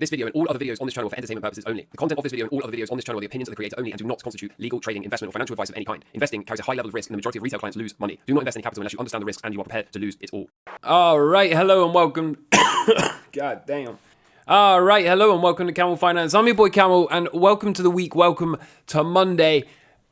This video and all other videos on this channel for entertainment purposes only. The content of this video and all other videos on this channel are the opinions of the creator only and do not constitute legal, trading, investment, or financial advice of any kind. Investing carries a high level of risk and the majority of retail clients lose money. Do not invest any capital unless you understand the risks and you are prepared to lose it all. Alright, hello and welcome. God damn. Alright, hello and welcome to Camel Finance. I'm your boy Camel and welcome to the week. Welcome to Monday.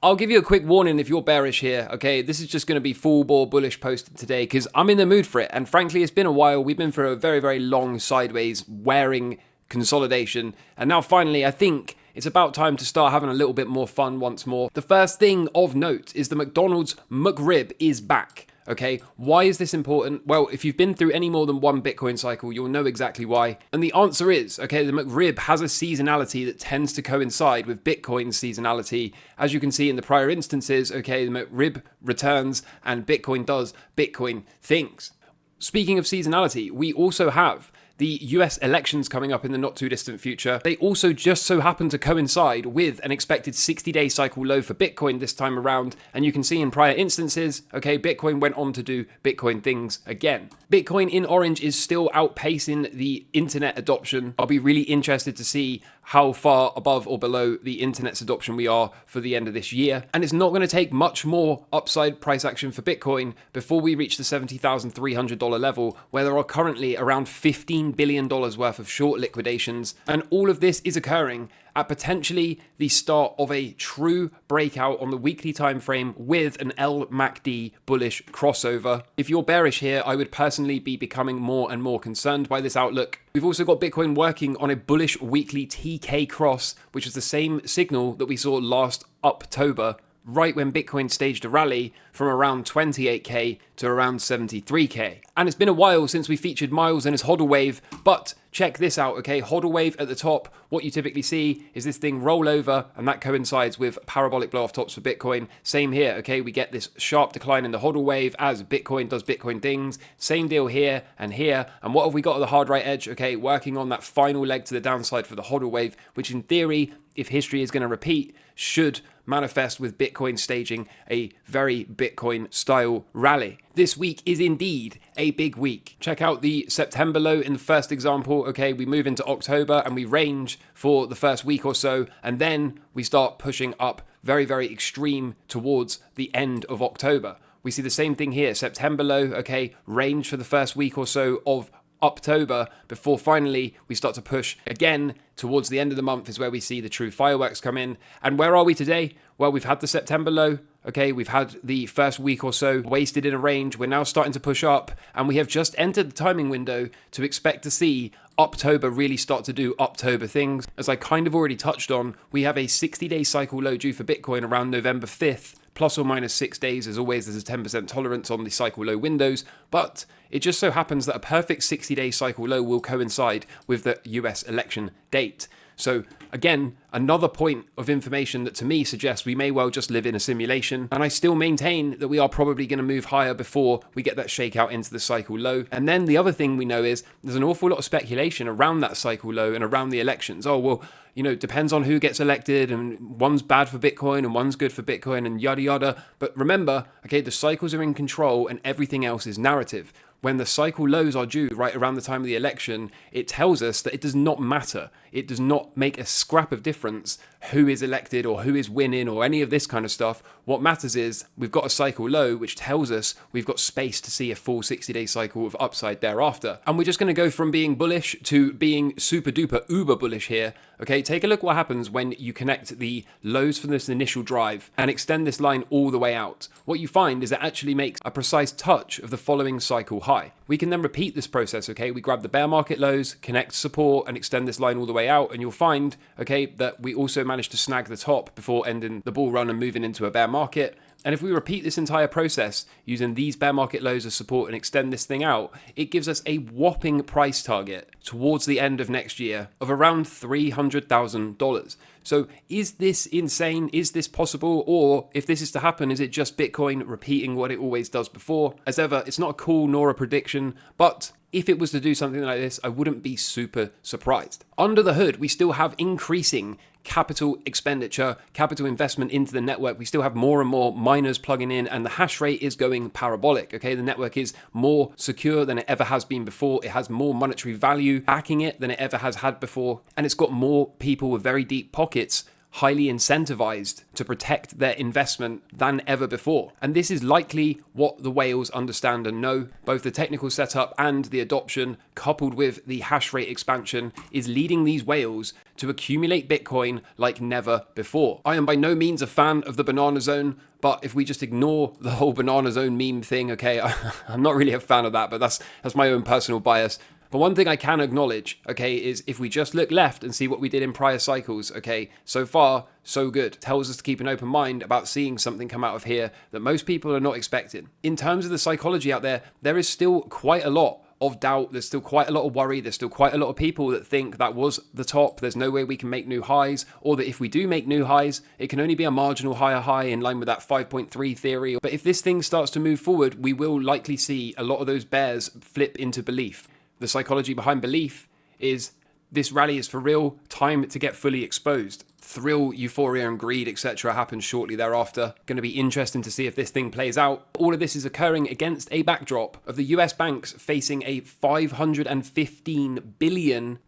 I'll give you a quick warning if you're bearish here, okay? This is just going to be full bore bullish posted today because I'm in the mood for it. And frankly, it's been a while. We've been for a very, very long sideways wearing consolidation. And now finally, I think it's about time to start having a little bit more fun once more. The first thing of note is the McDonald's McRib is back. Okay, why is this important? Well, if you've been through any more than one Bitcoin cycle, you'll know exactly why. And the answer is, okay, the McRib has a seasonality that tends to coincide with Bitcoin's seasonality. As you can see in the prior instances, okay, the McRib returns and Bitcoin does Bitcoin things. Speaking of seasonality, we also have the US elections coming up in the not too distant future. They also just so happen to coincide with an expected 60-day cycle low for Bitcoin this time around. And you can see in prior instances, okay, Bitcoin went on to do Bitcoin things again. Bitcoin in orange is still outpacing the internet adoption. I'll be really interested to see how far above or below the internet's adoption we are for the end of this year. And it's not going to take much more upside price action for Bitcoin before we reach the $70,300 level, where there are currently around $15 billion worth of short liquidations. And all of this is occurring at potentially the start of a true breakout on the weekly time frame with an LMACD bullish crossover. If you're bearish here, I would personally be becoming more and more concerned by this outlook. We've also got Bitcoin working on a bullish weekly TK cross, which is the same signal that we saw last October, right when Bitcoin staged a rally from around 28k to around 73k. And it's been a while since we featured Miles and his hodl wave, but check this out, okay? Hodl wave at the top, what you typically see is this thing roll over, and that coincides with parabolic blow off tops for Bitcoin. Same here, okay? We get this sharp decline in the hodl wave as Bitcoin does Bitcoin things. Same deal here and here. And what have we got at the hard right edge? Okay, working on that final leg to the downside for the hodl wave, which in theory, if history is going to repeat, should manifest with Bitcoin staging a very Bitcoin style rally. This week is indeed a big week. Check out the September low in the first example. Okay, we move into October and we range for the first week or so, and then we start pushing up very, very extreme towards the end of October. We see the same thing here, September low, okay, range for the first week or so of October before finally we start to push again towards the end of the month is where we see the true fireworks come in. And where are we today? Well, we've had the September low. Okay, we've had the first week or so wasted in a range. We're now starting to push up and we have just entered the timing window to expect to see October really start to do October things. As I kind of already touched on, we have a 60-day cycle low due for Bitcoin around November 5th. Plus or minus 6 days. As always, there's a 10% tolerance on the cycle low windows, but it just so happens that a perfect 60-day cycle low will coincide with the US election date. So again, another point of information that to me suggests we may well just live in a simulation. And I still maintain that we are probably going to move higher before we get that shakeout into the cycle low. And then the other thing we know is there's an awful lot of speculation around that cycle low and around the elections. Oh, well, you know, it depends on who gets elected and one's bad for Bitcoin and one's good for Bitcoin and yada yada. But remember, okay, the cycles are in control and everything else is narrative. When the cycle lows are due right around the time of the election, it tells us that it does not matter. It does not make a scrap of difference who is elected or who is winning or any of this kind of stuff. What matters is we've got a cycle low, which tells us we've got space to see a full 60-day cycle of upside thereafter. And we're just going to go from being bullish to being super duper uber bullish here. Okay, take a look what happens when you connect the lows from this initial drive and extend this line all the way out. What you find is it actually makes a precise touch of the following cycle high. We can then repeat this process, okay? We grab the bear market lows, connect support, and extend this line all the way out, and you'll find, okay, that we also managed to snag the top before ending the bull run and moving into a bear market. And if we repeat this entire process using these bear market lows as support and extend this thing out, it gives us a whopping price target towards the end of next year of around $300,000. So is this insane? Is this possible? Or if this is to happen, is it just Bitcoin repeating what it always does before? As ever, it's not a call nor a prediction, but if it was to do something like this, I wouldn't be super surprised. Under the hood, we still have increasing capital expenditure, capital investment into the network. We still have more and more miners plugging in, and the hash rate is going parabolic, okay? The network is more secure than it ever has been before. It has more monetary value backing it than it ever has had before, and it's got more people with very deep pockets highly incentivized to protect their investment than ever before. And this is likely what the whales understand and know. Both the technical setup and the adoption, coupled with the hash rate expansion, is leading these whales to accumulate Bitcoin like never before. I am by no means a fan of the banana zone, but if we just ignore the whole banana zone meme thing, okay, I'm not really a fan of that, but that's my own personal bias. But one thing I can acknowledge, okay, is if we just look left and see what we did in prior cycles, okay, so far, so good. Tells us to keep an open mind about seeing something come out of here that most people are not expecting. In terms of the psychology out there, there is still quite a lot of doubt. There's still quite a lot of worry. There's still quite a lot of people that think that was the top. There's no way we can make new highs, or that if we do make new highs, it can only be a marginal higher high in line with that 5.3 theory. But if this thing starts to move forward, we will likely see a lot of those bears flip into belief. The psychology behind belief is this rally is for real, time to get fully exposed. Thrill, euphoria and greed, etc. happens shortly thereafter. Going to be interesting to see if this thing plays out. All of this is occurring against a backdrop of the US banks facing a $515 billion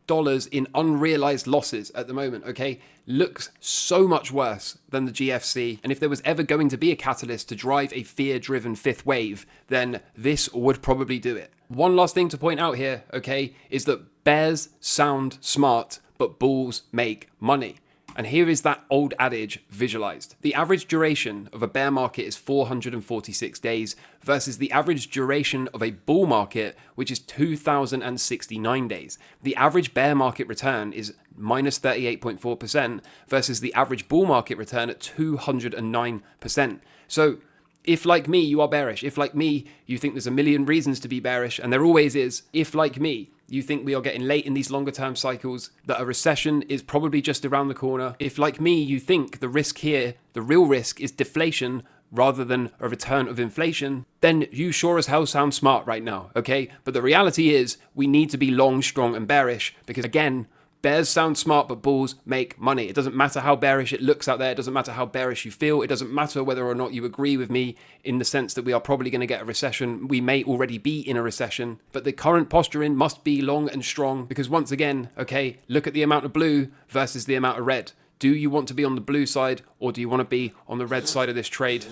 in unrealized losses at the moment, okay? Looks so much worse than the GFC. And if there was ever going to be a catalyst to drive a fear-driven fifth wave, then this would probably do it. One last thing to point out here, okay, is that bears sound smart, but bulls make money. And here is that old adage visualized. The average duration of a bear market is 446 days versus the average duration of a bull market, which is 2,069 days. The average bear market return is minus 38.4% versus the average bull market return at 209%. So if, like me, you are bearish, if, like me, you think there's a million reasons to be bearish, and there always is, if, like me, you think we are getting late in these longer term cycles, that a recession is probably just around the corner, if, like me, you think the risk here, the real risk, is deflation rather than a return of inflation, then you sure as hell sound smart right now, okay? But the reality is we need to be long, strong, and bearish because, again, bears sound smart, but bulls make money. It doesn't matter how bearish it looks out there. It doesn't matter how bearish you feel. It doesn't matter whether or not you agree with me in the sense that we are probably going to get a recession. We may already be in a recession, but the current posturing must be long and strong because once again, okay, look at the amount of blue versus the amount of red. Do you want to be on the blue side or do you want to be on the red side of this trade?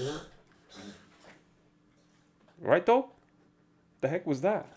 Right, dog? The heck was that?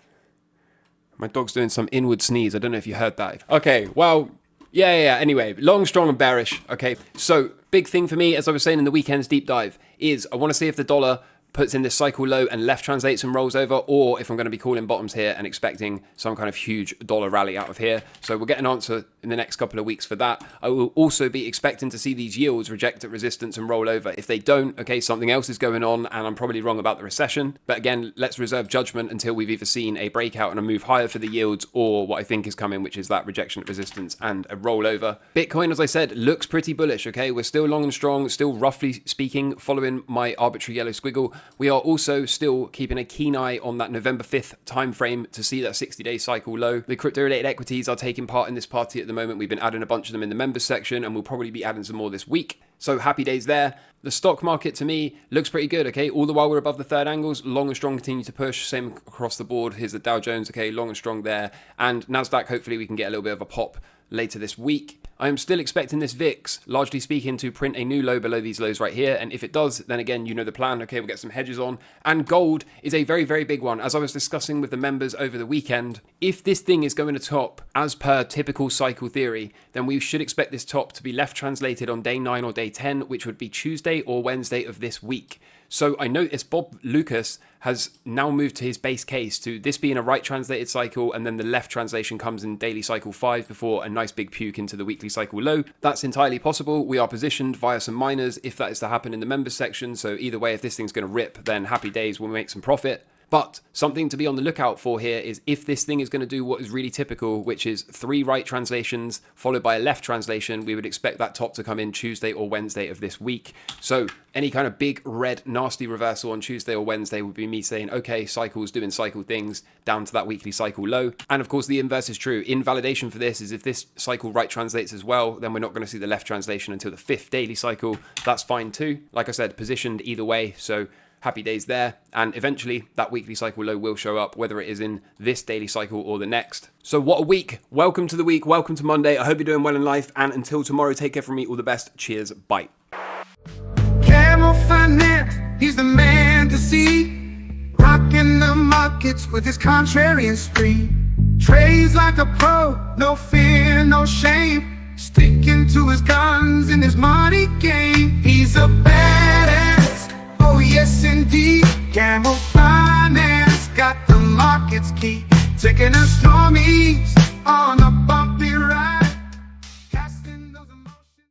My dog's doing some inward sneeze. I don't know if you heard that. Okay, well, yeah. Anyway, long, strong, and bearish. Okay, so big thing for me, as I was saying in the weekend's deep dive, is I want to see if the dollar puts in this cycle low and left translates and rolls over, or if I'm going to be calling bottoms here and expecting some kind of huge dollar rally out of here. So we'll get an answer in the next couple of weeks for that. I will also be expecting to see these yields reject at resistance and roll over. If they don't, okay, something else is going on and I'm probably wrong about the recession. But again, let's reserve judgment until we've either seen a breakout and a move higher for the yields or what I think is coming, which is that rejection at resistance and a rollover. Bitcoin, as I said, looks pretty bullish, okay? We're still long and strong, still roughly speaking, following my arbitrary yellow squiggle. We are also still keeping a keen eye on that November 5th timeframe to see that 60-day cycle low. The crypto-related equities are taking part in this party at the moment. We've been adding a bunch of them in the members section and we'll probably be adding some more this week. So happy days there. The stock market to me looks pretty good, okay? All the while we're above the third angles, long and strong continue to push. Same across the board. Here's the Dow Jones, okay? Long and strong there. And NASDAQ, hopefully we can get a little bit of a pop later this week. I am still expecting this VIX, largely speaking, to print a new low below these lows right here. And if it does, then again, you know the plan. Okay, we'll get some hedges on. And gold is a very, very big one. As I was discussing with the members over the weekend, if this thing is going to top, as per typical cycle theory, then we should expect this top to be left translated on day 9 or day 10, which would be Tuesday or Wednesday of this week. So I noticed Bob Lucas has now moved to his base case to this being a right translated cycle and then the left translation comes in daily cycle 5 before a nice big puke into the weekly cycle low. That's entirely possible. We are positioned via some miners if that is to happen in the members section. So either way, if this thing's going to rip, then happy days, we'll make some profit. But something to be on the lookout for here is if this thing is going to do what is really typical, which is 3 right translations followed by a left translation, we would expect that top to come in Tuesday or Wednesday of this week. So any kind of big red nasty reversal on Tuesday or Wednesday would be me saying, okay, cycle's doing cycle things down to that weekly cycle low. And of course the inverse is true. Invalidation for this is if this cycle right translates as well, then we're not going to see the left translation until the 5th daily cycle. That's fine too. Like I said, positioned either way, so happy days there. And eventually that weekly cycle low will show up, whether it is in this daily cycle or the next. So what a week. Welcome to the week. Welcome to Monday. I hope you're doing well in life. And until tomorrow, take care from me. All the best. Cheers. Bye. Camel Finance, he's the man to see. Rocking the markets with his contrarian spree. Trades like a pro, no fear, no shame. Sticking to his guns in his money game. He's a badass, oh yes indeed. Camel Finance got the markets key. Taking us normies on a bump.